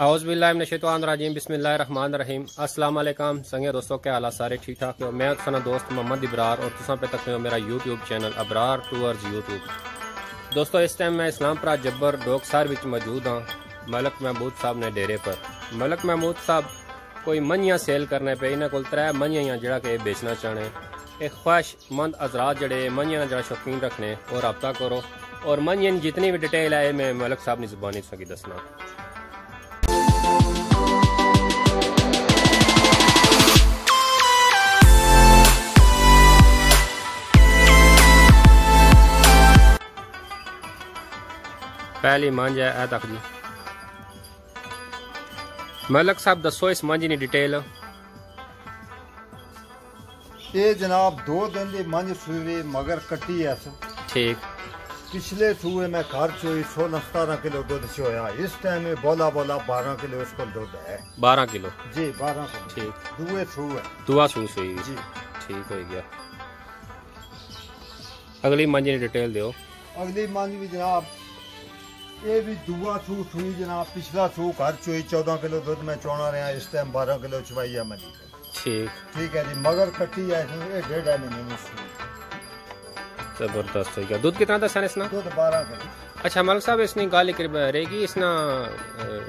औज़ुबिल्लाहिमिनश्शैतानिर्रजीम बिस्मिल्लाहिर्रहमानिर्रहीम। अस्सलाम वालेकुम संगे दोस्तों, क्या हाल सारे ठीक ठाक हो। मैं तुसां दोस्त मोहम्मद इब्रार और तुसां पे तकते हो मेरा YouTube channel Abrar tours YouTube. दोस्तों इस टाइम मैं इस्लामपुरा जब्बर डोकसार विच मौजूद हाँ, मलक महमूद साहब ने डेरे पर। मलक महमूद साहब कोई मंझियाँ सेल करने पे इन्होंने कोल 3 मंझियाँ जड़ा के बेचना चाहने। एक ख्वाहिशमंद हज़रात जड़े मंझियाँ जड़ा शौकीन रखने और रब्ता करो और मंझियाँ जितनी भी डिटेल है मैं मलक साहब की ज़ुबानी सकी दसना। पहली मंझ है ए तक जी। मलक साहब दसो इस मंझ की डिटेल। ये जनाब 2 दिन की मंझ सूई मगर कट्टी है। ठीक। पिछले सूए में घर चोई 16-17 किलो दूध चोया। इस टाइम में बोला 12 किलो इसको दूध है। 12 किलो जी 12 किलो। ठीक। दुए सू है। दुआ सू सुई जी। ठीक हो गया। अगली मंझ की डिटेल दो। अगली मंझ भी जनाब ये भी दुआ सू सुई जनाब। पिछला सू घर चोई 14 किलो दूध में चोना रहा। इस टाइम 12 किलो चवाई है मंझी। ठीक ठीक है जी। मगर कट्टी है ये 1.5 महीने की। जबरदस्त हो गया। दूध कितना दसा इसना? दूध 12 किलो। अच्छा मलक साहब इसने गाली रहेगी इसना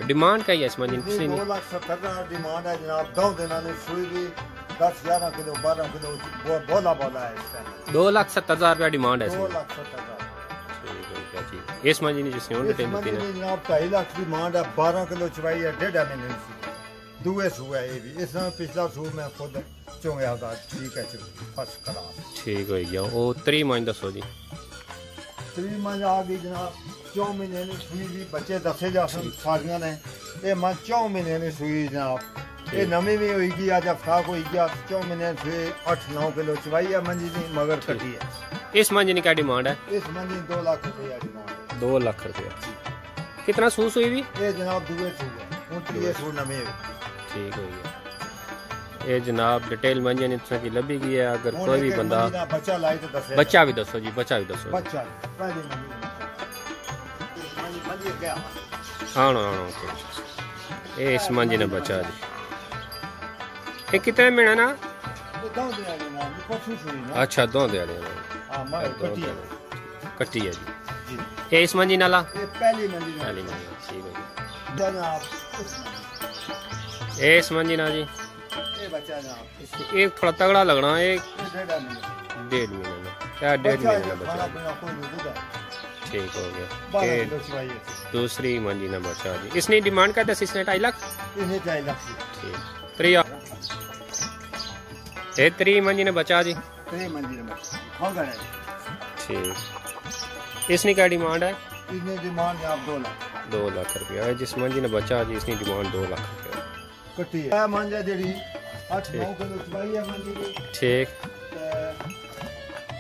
डिमांड क्या है इस मंझी की? 2,70,000 डिमांड है जनाब। 2 दिन ने सुई भी 10-11 किलो 12 किलो बोला है इस टाइम। 2,70,000 रुपया डिमांड है। 2,70,000 इस मंझी ने जिसने जनाब 2.5 लाख की डिमांड है। 12 किलो चवाई है। 1.5 महीने की दुए सू है ये भी। इस पिछला सू में खुद चौंगे था। ठीक है फर्स्ट क्लास। ठीक हो गया। वो 3 मंझ दसो जी। 3 मंझ आ गई जनाब। 4 महीने की सुई भी बच्चे दसे जा सारियां ने। ये मंझ 4 महीने की सुई जनाब। ये नवी भी होगी अज हफ्ता हो गया। 4 महीने सुई 8-9 किलो चवाई है मंझी की मगर कटी है। इस मंझी की क्या डिमांड है? इस मंझी 2 लाख रुपया डिमांड। 2 लाख रुपया। कितना सूस हुई भी? ये जनाब दुए सू है। ये सू नवे। ठीक हो गया। ये जनाब डिटेल मंझी ने की लभी गई है। अगर कोई भी बंदा बच्चा लाई तो दस। बच्चा भी दसो जी। बच्चा भी दसो। बच्चा पहली मंझी क्या आनो ये इस मंझी ने बच्चा जी। ये कितने महीना ना? अच्छा 2 दिहाड़े कट्टी है जी। ये इस मंझी नाला पहली मंझी। ठीक है जी। इस मंझी ना जी ये थोड़ा तगड़ा लगना। एक 1.5 महीने क्या 1.5 महीने बच्चा। ठीक हो गया। दूसरी मंझी ना बच्चा जी। इसने डिमांड करता है इसने 2.5 लाख। ठीक। 3 मंझी ने बचा जी। 3 मंझी ने बचा। ठीक। इसने क्या डिमांड है? इसने डिमांड आप 2 लाख रुपया है। जिस मंझी ने बचा जी इसकी डिमांड 2 लाख रुपया कट्टी है। मंझ है जेडी 8-9 किलो चवाई है मंझी की। ठीक।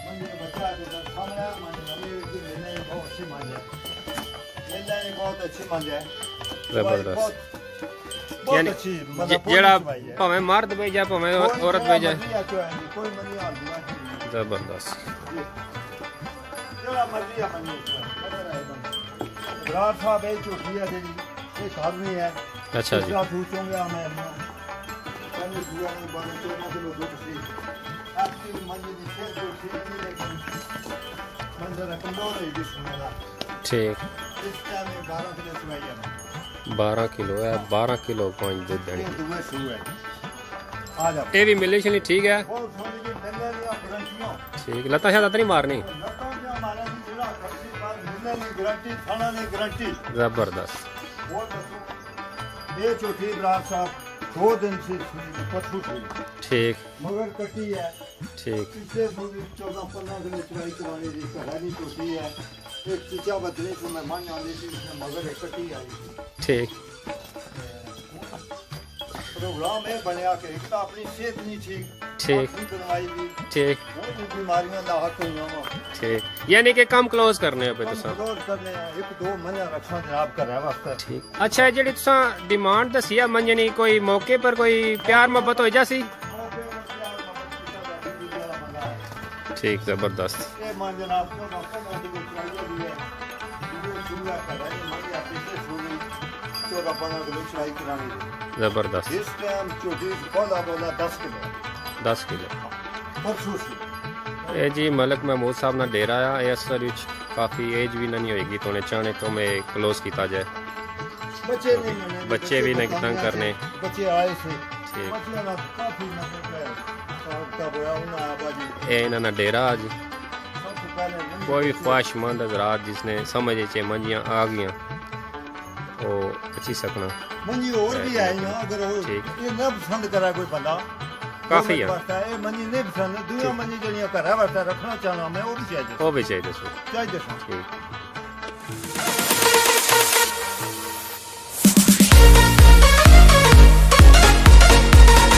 मंझी ने बचा तो सामने मंझी नवी लेने बहुत अच्छी मंझ है। लेने बहुत अच्छी मंझ है। जबरदस्त। यानी जेड़ा भावे मर्द पे जाए भावे औरत पे जाए। जबरदस्त। अच्छा जी। ठीक। 12 किलो है। 12 किलो 5 दूध देनी। ये भी मिले चली। ठीक है। ठीक। लता शाता तो नहीं मारनी। जबरदस्त। ये चौथी बरात साहब 2 दिन से पशु थी। ठीक। मगर कटी है। ठीक। पिछले 14-15 किलो चवाई करवानी थी। कहानी चौथी है। एक चीचा बदली से मैं मान आनी थी मगर एक कटी आई। ठीक। प्रोग्राम है बनया के एक तो अपनी सेहत नहीं ठीक। ठीक। ठीक। बीमारियां दा हक हुआ। ठीक। यानी कि काम क्लोज करने पे तो सब क्लोज करने 1-2 महीना रखना जनाब कर रहा वास्ते। ठीक। अच्छा जेडी तुसा डिमांड दसी है मंजनी कोई मौके पर कोई प्यार मोहब्बत हो जासी? ठीक। जबरदस्त। 14-15 किलो चढ़ाई करानी है। जबरदस्त। इस टाइम छोटी पौधा 10 किलो 10 किलो। परसों से ਇਹ ਜੀ ਮਲਕ ਮਹਿਮੂਦ ਸਾਹਿਬ ਨਾਲ ਡੇਰਾ ਆ। ਇਹ ਅਸਲ ਵਿੱਚ ਕਾਫੀ ਏਜ ਵੀ ਨਹੀਂ ਹੋਏਗੀ तो उन्हें चाहने तो मैं क्लोज किया जाए। बच्चे नहीं मिले, बच्चे भी नहीं तंग करने। बच्चे आए थे ठीक। बच्चों का काफी मतलब है तब होया उन्हें आबादी ਇਹ ਇਹਨਾਂ ਦਾ ਡੇਰਾ ਆ ਜੀ। सबसे पहले कोई भी ख्वाहिशमंद हजरात जिसने समझ चे मंजियाँ आ गई वो अच्छी सकना मंजी और भी आई ना अगर वो ठीक। ये ना पसंद करा कोई बंदा काफी है। ये मंजी नहीं पसंद दूसरा मंजी जड़ियां घर वास्ते रखना चाहना मैं वो भी चाहिए वो भी चाहिए दसो। चाहिए ठीक।